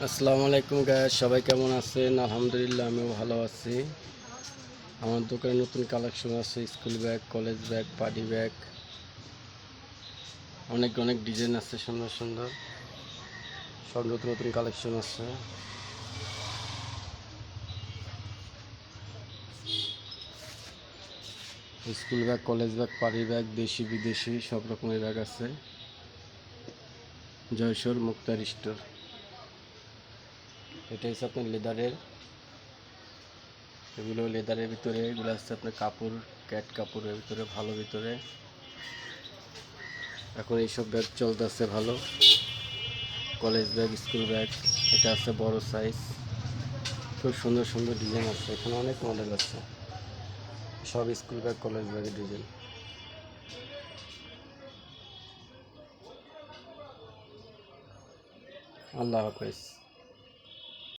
আসসালামু আলাইকুম গাইস, সবাই কেমন আছেন? আলহামদুলিল্লাহ, আমিও ভালো আছি। আমার দোকানে নতুন কালেকশন আছে, school bag, college bag, party bag, অনেক অনেক ডিজাইন আছে, সুন্দর সুন্দর সব নতুন নতুন কালেকশন আছে। School bag, college bag, party bag, দেশি বিদেশি সব রকমের ব্যাগ আছে। জয়সর মুক্তার স্টোর। এটা হচ্ছে আপনার লেদারের, এগুলো লেদারের ভিতরে, এগুলো হচ্ছে আপনার কাপড়, ক্যাট কাপড়ের ভিতরে, ভালো ভিতরে। এখন এইসব ব্যাগ চলতেছে ভালো, কলেজ ব্যাগ, স্কুল ব্যাগ। এটা আছে বড় সাইজ, খুব সুন্দর সুন্দর ডিজাইন আছে, এখানে অনেক মডেল আছে, সব স্কুল ব্যাগ, কলেজ ব্যাগের ডিজাইন। আল্লাহ হাফেজ।